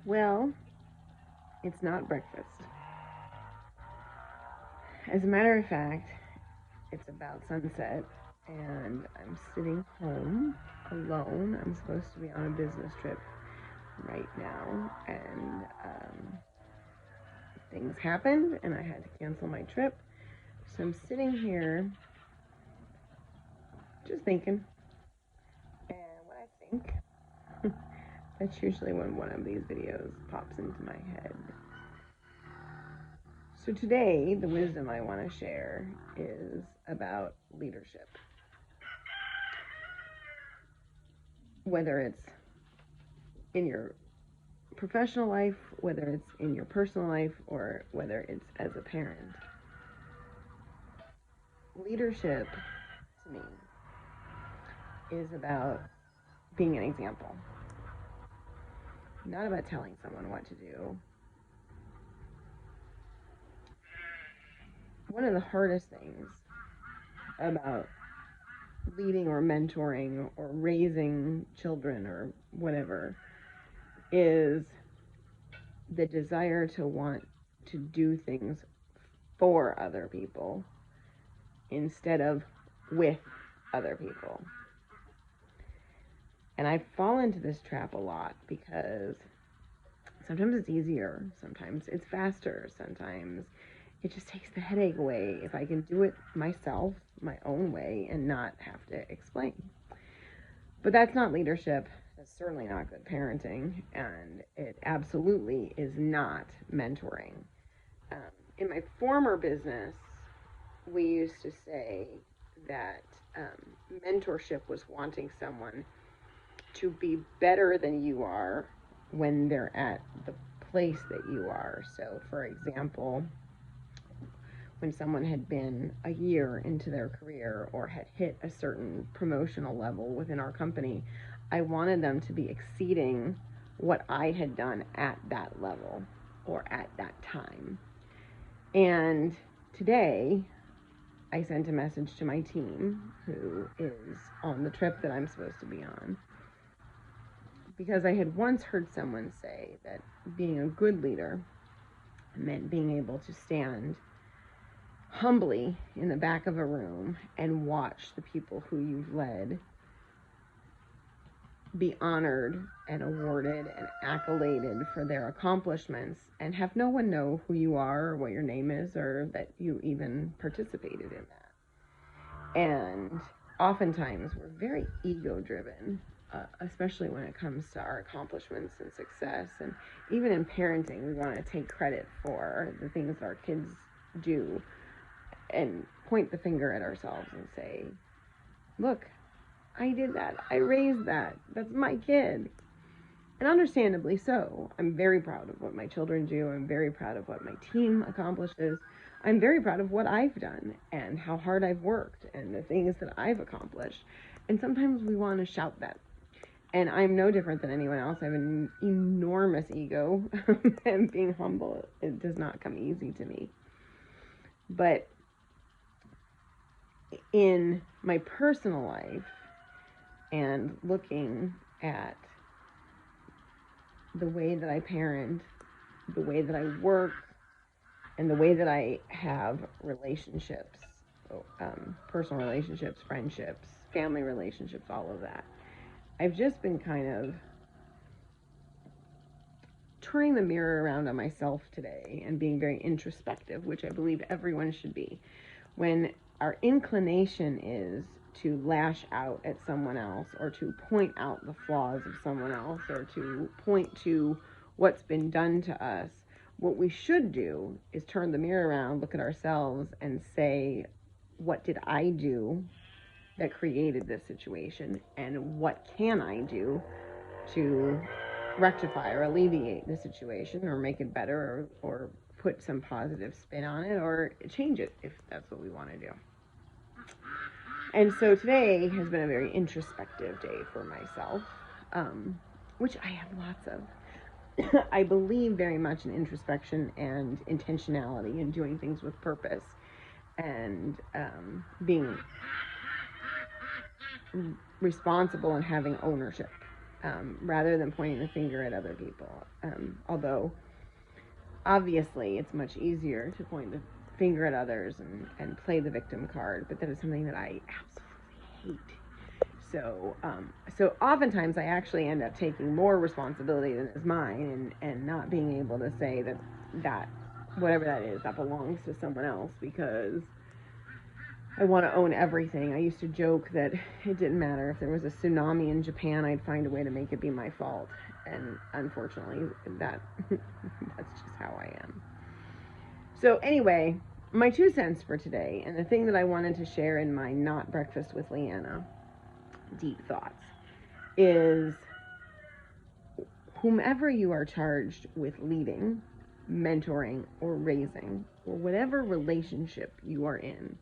Well, it's not breakfast. As a matter of fact, it's about sunset, and I'm sitting home alone. I'm supposed to be on a business trip right now, and things happened, and I had to cancel my trip. So I'm sitting here just thinking, and what I think, that's usually when one of these videos pops into my head. So today, the wisdom I want to share is about leadership. Whether it's in your professional life, whether it's in your personal life, or whether it's as a parent. Leadership, to me, is about being an example, not about telling someone what to do. One of the hardest things about leading or mentoring or raising children or whatever is the desire to want to do things for other people instead of with other people. And I fall into this trap a lot because sometimes it's easier, sometimes it's faster, sometimes it just takes the headache away if I can do it myself, my own way, and not have to explain. But that's not leadership. That's certainly not good parenting, and it absolutely is not mentoring. In my former business, we used to say that mentorship was wanting someone to be better than you are when they're at the place that you are. So, for example, when someone had been a year into their career or had hit a certain promotional level within our company, I wanted them to be exceeding what I had done at that level or at that time. And today, I sent a message to my team who is on the trip that I'm supposed to be on, because I had once heard someone say that being a good leader meant being able to stand humbly in the back of a room and watch the people who you've led be honored and awarded and accoladed for their accomplishments and have no one know who you are or what your name is or that you even participated in that. And oftentimes we're very ego driven, especially when it comes to our accomplishments and success. And even in parenting, we want to take credit for the things our kids do and point the finger at ourselves and say, look, I did that. I raised that. That's my kid. And understandably so. I'm very proud of what my children do. I'm very proud of what my team accomplishes. I'm very proud of what I've done and how hard I've worked and the things that I've accomplished. And sometimes we want to shout that. And I'm no different than anyone else. I have an enormous ego, and being humble, it does not come easy to me. But in my personal life and looking at the way that I parent, the way that I work, and the way that I have relationships, personal relationships, friendships, family relationships, all of that, I've just been kind of turning the mirror around on myself today and being very introspective, which I believe everyone should be. When our inclination is to lash out at someone else or to point out the flaws of someone else or to point to what's been done to us, what we should do is turn the mirror around, look at ourselves, and say, what did I do that created this situation? And what can I do to rectify or alleviate the situation or make it better or put some positive spin on it or change it if that's what we want to do. And so today has been a very introspective day for myself, which I have lots of. I believe very much in introspection and intentionality and doing things with purpose and being responsible and having ownership. rather than pointing the finger at other people. Although, obviously, it's much easier to point the finger at others and play the victim card, but that is something that I absolutely hate. So oftentimes I actually end up taking more responsibility than is mine, and not being able to say that whatever that is, that belongs to someone else, because I want to own everything. I used to joke that it didn't matter if there was a tsunami in Japan, I'd find a way to make it be my fault. And unfortunately, that's just how I am. So anyway, my 2 cents for today, and the thing that I wanted to share in my Not Breakfast with Leanna deep thoughts, is whomever you are charged with leading, mentoring, or raising, or whatever relationship you are in,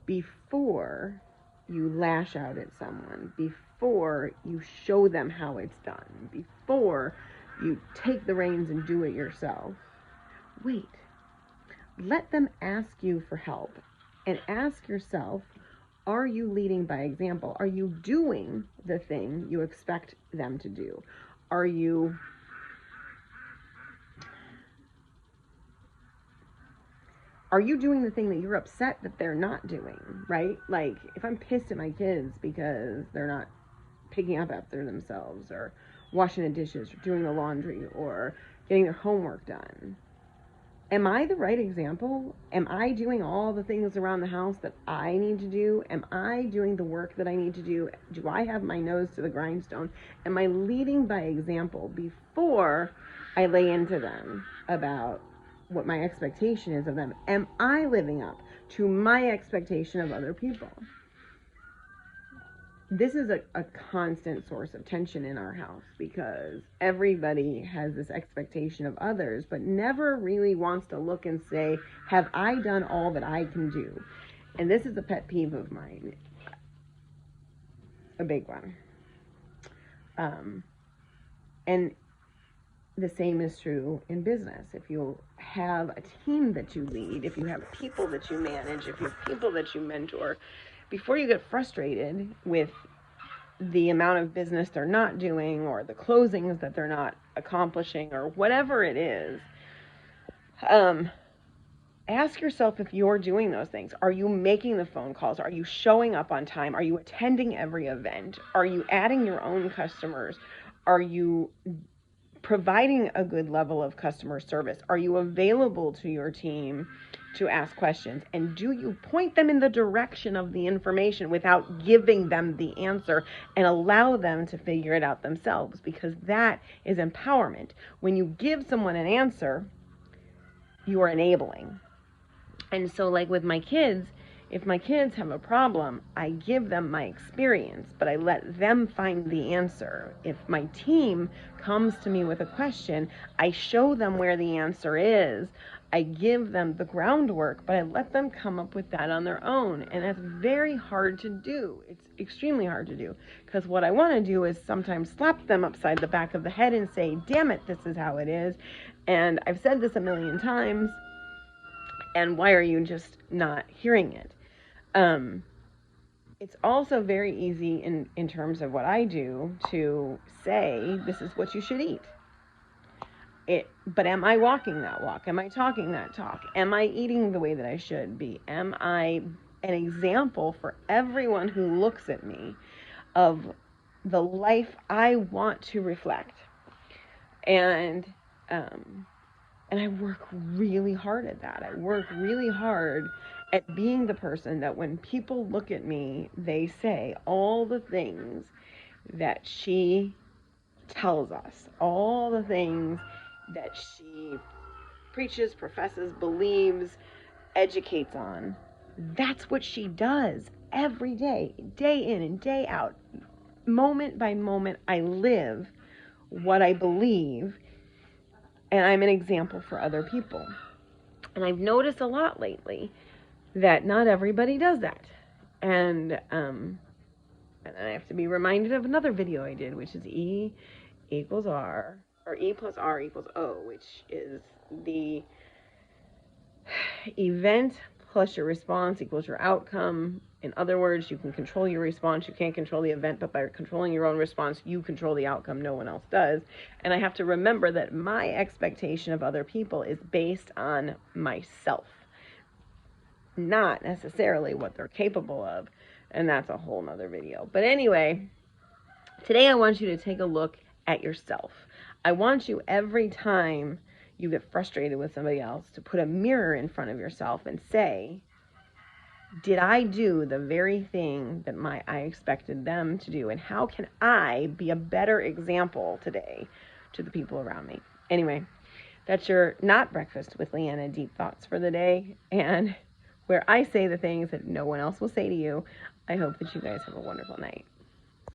before you lash out at someone, before you show them how it's done, before you take the reins and do it yourself, wait. Let them ask you for help, and ask yourself, are you leading by example? Are you doing the thing you expect them to do? Are you doing the thing that you're upset that they're not doing, right? Like, if I'm pissed at my kids because they're not picking up after themselves, or washing the dishes, or doing the laundry, or getting their homework done, am I the right example? Am I doing all the things around the house that I need to do? Am I doing the work that I need to do? Do I have my nose to the grindstone? Am I leading by example before I lay into them about what my expectation is of them? Am I living up to my expectation of other people? This is a constant source of tension in our house, because everybody has this expectation of others, but never really wants to look and say, have I done all that I can do? And this is a pet peeve of mine, a big one. And the same is true in business. If you have a team that you lead, if you have people that you manage, if you have people that you mentor, before you get frustrated with the amount of business they're not doing, or the closings that they're not accomplishing, or whatever it is, ask yourself if you're doing those things. Are you making the phone calls? Are you showing up on time? Are you attending every event? Are you adding your own customers? Are you providing a good level of customer service? Are you available to your team to ask questions? And do you point them in the direction of the information without giving them the answer, and allow them to figure it out themselves? Because that is empowerment. When you give someone an answer, you are enabling. And so, like with my kids, if my kids have a problem, I give them my experience, but I let them find the answer. If my team comes to me with a question, I show them where the answer is. I give them the groundwork, but I let them come up with that on their own. And that's very hard to do. It's extremely hard to do, because what I want to do is sometimes slap them upside the back of the head and say, damn it, this is how it is. And I've said this a million times, and why are you just not hearing it? It's also very easy in terms of what I do to say, this is what you should eat. But am I walking that walk? Am I talking that talk? Am I eating the way that I should be? Am I an example for everyone who looks at me of the life I want to reflect? And I work really hard at that. I work really hard at being the person that when people look at me, they say all the things that she tells us, all the things that she preaches, professes, believes, educates on. That's what she does every day, day in and day out. Moment by moment, I live what I believe, and I'm an example for other people. And I've noticed a lot lately that not everybody does that. And I have to be reminded of another video I did, which is E equals R, or E plus R equals O, which is the event plus your response equals your outcome. In other words, you can control your response. You can't control the event, but by controlling your own response, you control the outcome. No one else does. And I have to remember that my expectation of other people is based on myself, not necessarily what they're capable of. And that's a whole nother video. But anyway, today I want you to take a look at yourself. I want you, every time you get frustrated with somebody else, to put a mirror in front of yourself and say, did I do the very thing that I expected them to do? And how can I be a better example today to the people around me? Anyway, that's your not breakfast with Leanna deep thoughts for the day, and where I say the things that no one else will say to you. I hope that you guys have a wonderful night.